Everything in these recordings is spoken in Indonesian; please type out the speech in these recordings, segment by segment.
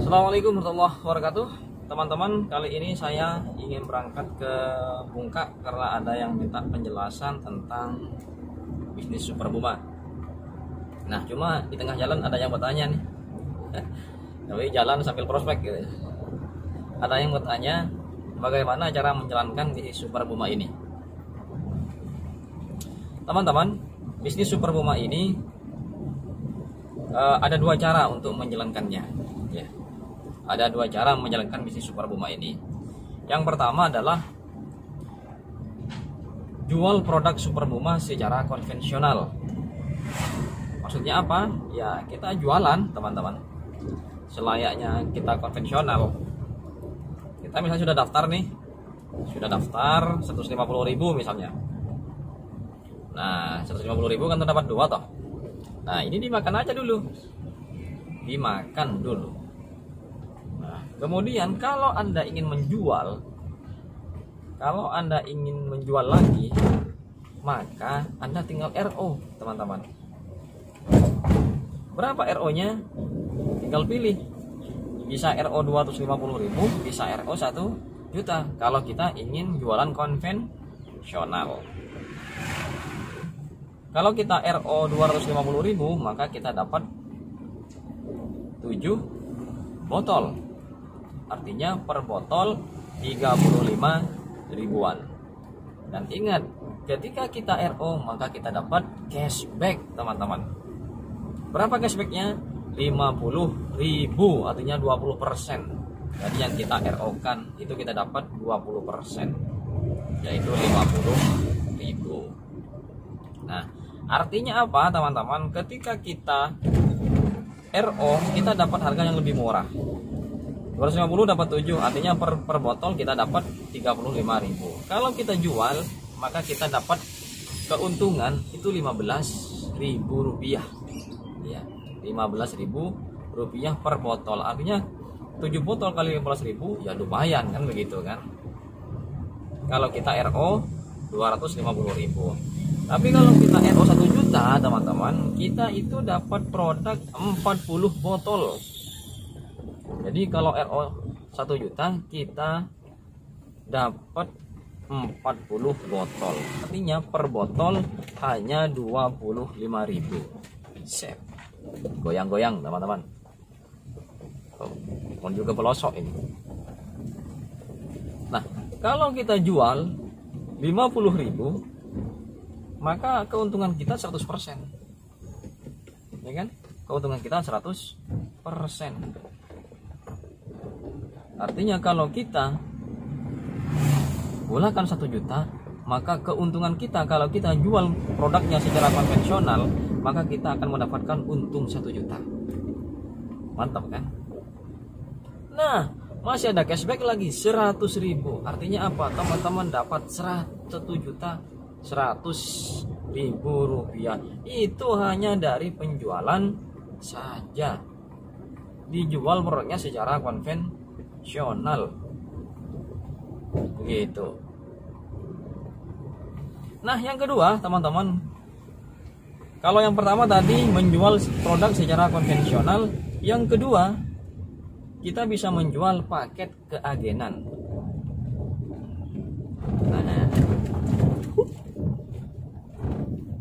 Assalamualaikum warahmatullahi wabarakatuh. Teman-teman, kali ini saya ingin berangkat ke Bungka karena ada yang minta penjelasan tentang bisnis Super Buma. Nah, cuma di tengah jalan ada yang bertanya nih. Tapi jalan sambil prospek gitu. Ada yang bertanya bagaimana cara menjalankan bisnis Super Buma ini. Teman-teman, bisnis Super Buma ini ada dua cara untuk menjalankannya. Ya. Ada dua cara menjalankan bisnis Super Buma ini. Yang pertama adalah jual produk Super Buma secara konvensional. Maksudnya apa? Ya, kita jualan, teman-teman, selayaknya kita konvensional. Kita misalnya sudah daftar nih, sudah daftar 150.000 misalnya. Nah, 150.000 kan terdapat dua toh. Nah, ini dimakan aja dulu, dimakan dulu. Nah, kemudian kalau Anda ingin menjual, lagi, maka Anda tinggal RO, teman-teman. Berapa RO-nya? Tinggal pilih. Bisa RO 250.000, bisa RO 1 juta. Kalau kita ingin jualan konvensional. Kalau kita RO 250.000, maka kita dapat 7 botol. Artinya per botol 35 ribuan. Dan ingat, ketika kita RO maka kita dapat cashback, teman-teman. Berapa cashbacknya? 50.000, artinya 20%. Jadi yang kita RO kan itu kita dapat 20%, yaitu 50.000. Nah, artinya apa, teman-teman? Ketika kita RO, kita dapat harga yang lebih murah. 250 dapat 7, artinya per botol kita dapat 35.000. Kalau kita jual, maka kita dapat keuntungan itu 15.000 rupiah. Ya, 15.000 rupiah per botol. Artinya 7 botol kali 15.000, ya lumayan kan, begitu kan? Kalau kita RO 250.000. Tapi kalau kita RO 1 juta, teman-teman, kita itu dapat produk 40 botol. Jadi kalau RO 1 juta, kita dapat 40 botol. Artinya per botol hanya 25.000. Sip. Goyang-goyang, teman-teman. Oh, juga pelosok ini. Nah, kalau kita jual 50.000, maka keuntungan kita 100%. Ya kan? Keuntungan kita 100%. Artinya kalau kita gulakan 1 juta, maka keuntungan kita kalau kita jual produknya secara konvensional, maka kita akan mendapatkan untung 1 juta. Mantap kan? Nah, masih ada cashback lagi 100.000. Artinya apa? Teman-teman dapat 1 juta 100.000 rupiah. Itu hanya dari penjualan saja. Dijual produknya secara konvensional. Begitu. Nah, yang kedua, teman-teman, kalau yang pertama tadi menjual produk secara konvensional, yang kedua kita bisa menjual paket keagenan.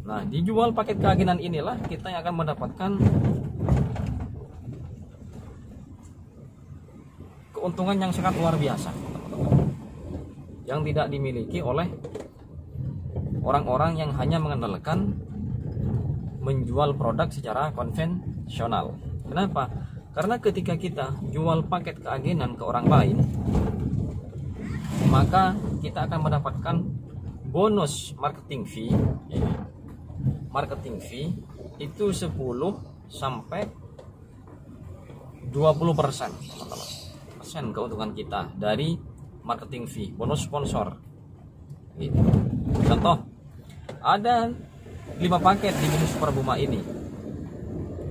Nah, dijual paket keagenan inilah kita yang akan mendapatkan keuntungan yang sangat luar biasa, yang tidak dimiliki oleh orang-orang yang hanya mengandalkan menjual produk secara konvensional. Kenapa? Karena ketika kita jual paket keagenan ke orang lain, maka kita akan mendapatkan bonus marketing fee. Marketing fee itu 10 sampai 20%, teman-teman. Persen keuntungan kita dari marketing fee, bonus sponsor. Gitu. Contoh, ada 5 paket di bisnis Super Buma ini.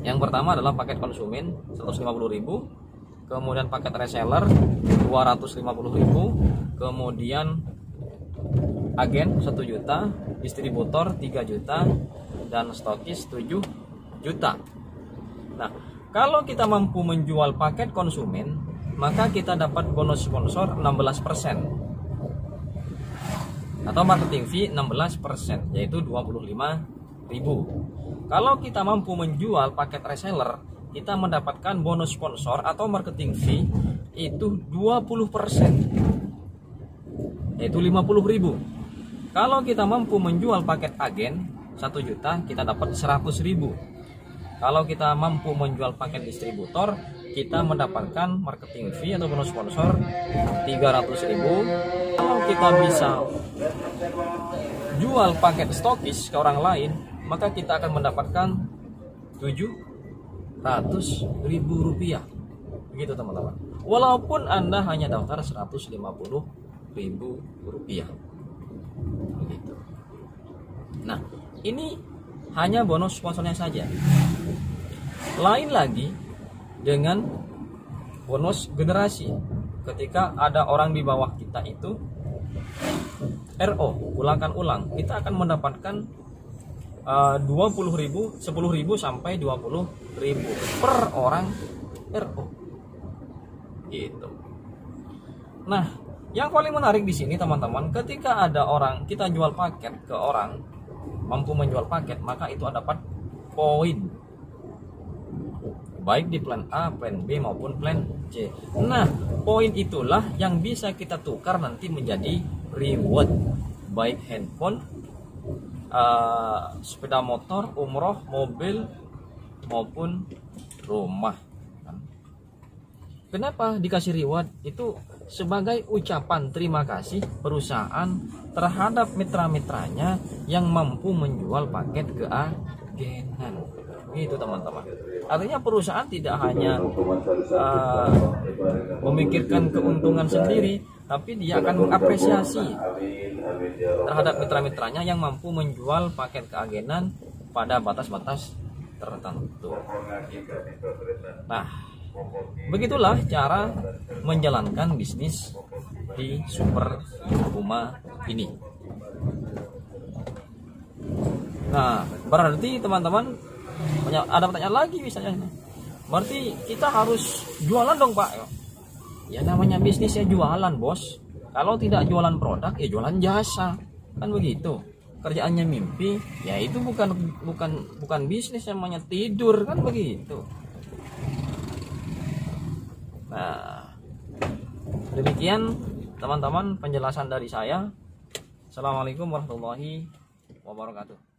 Yang pertama adalah paket konsumen 150.000, kemudian paket reseller 250.000, kemudian agen 1 juta, distributor 3 juta, dan stokis 7 juta. Nah, Kalau kita mampu menjual paket konsumen, maka kita dapat bonus sponsor 16% atau marketing fee 16%, yaitu 25.000. Kalau kita mampu menjual paket reseller, kita mendapatkan bonus sponsor atau marketing fee itu 20%, yaitu 50.000. Kalau kita mampu menjual paket agen 1 juta, kita dapat 100.000. Kalau kita mampu menjual paket distributor, kita mendapatkan marketing fee atau bonus sponsor 300.000. Kalau kita bisa jual paket stokis ke orang lain, maka kita akan mendapatkan 700.000 rupiah. Begitu teman-teman. Walaupun Anda hanya daftar 150.000 rupiah. Begitu. Nah, ini hanya bonus sponsornya saja. Lain lagi dengan bonus generasi. Ketika ada orang di bawah kita itu RO, ulang, kita akan mendapatkan 20.000, 10.000 sampai 20.000 per orang RO. Gitu. Nah, yang paling menarik di sini teman-teman, ketika ada orang kita jual paket ke orang, mampu menjual paket, maka itu dapat poin. Baik di plan A, plan B maupun plan C. Nah, poin itulah yang bisa kita tukar nanti menjadi reward, baik handphone, sepeda motor, umroh, mobil maupun rumah. Kenapa dikasih reward? Itu sebagai ucapan terima kasih perusahaan terhadap mitra-mitranya yang mampu menjual paket ke agenan. Itu teman-teman. Artinya perusahaan tidak hanya memikirkan keuntungan sendiri, tapi dia akan mengapresiasi terhadap mitra-mitranya yang mampu menjual paket keagenan pada batas-batas tertentu. Nah, begitulah cara menjalankan bisnis di Super Rumah ini. Nah, berarti teman-teman ada pertanyaan lagi misalnya, berarti kita harus jualan dong Pak? Ya namanya bisnis ya jualan bos. Kalau tidak jualan produk ya jualan jasa, kan begitu. Kerjaannya mimpi, ya itu bukan bisnis, namanya tidur, kan begitu. Nah, demikian teman-teman penjelasan dari saya. Assalamualaikum warahmatullahi wabarakatuh.